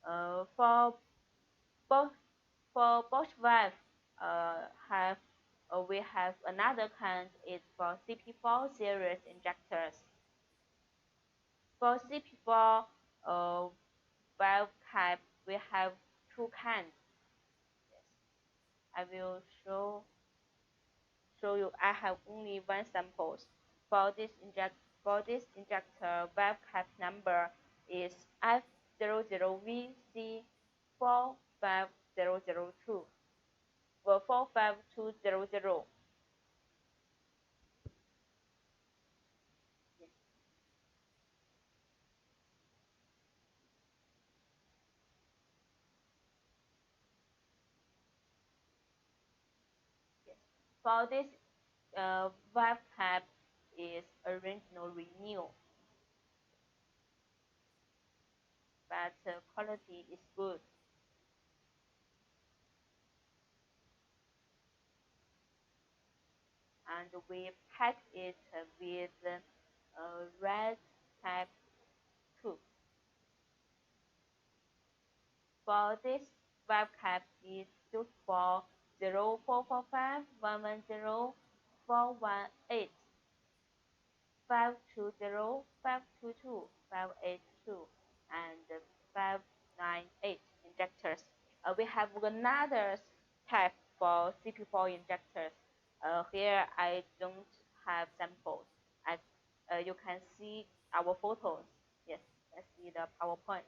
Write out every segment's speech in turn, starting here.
For both for both valve, have we have another kind is for CP4 series injectors. For CP4 valve type, we have two kinds. Yes, I will show you. I have only one sample. For this injector, valve cap number is f00vc45200 or 45200. Yes. Yes. For this valve cap is originally new, but quality is good. And we pack it with red type 2. For this webcam is used for 0445110418 520 522 582 and 598 injectors. We have another type for CP4 injectors. Here I don't have samples. You can see our photos. Yes, let's see the PowerPoint.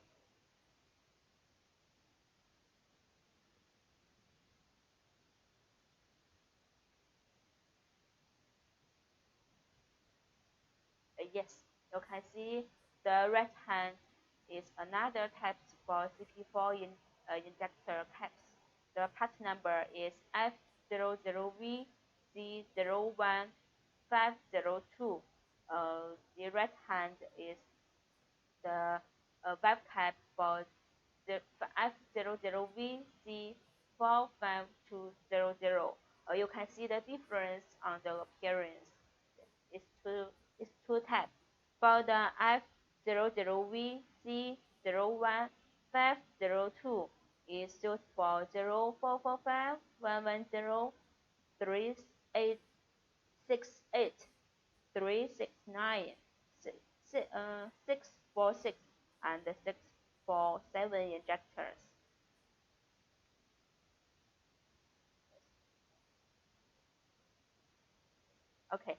Yes, you can see the right hand is another type for CP4 injector caps. The part number is F00vc45200. The right hand is the valve cap for the F00vc45200. You can see the difference on the appearance. It's two types. For the F00vc01502 is used for 0445110368 369 646 and 647 injectors. Okay,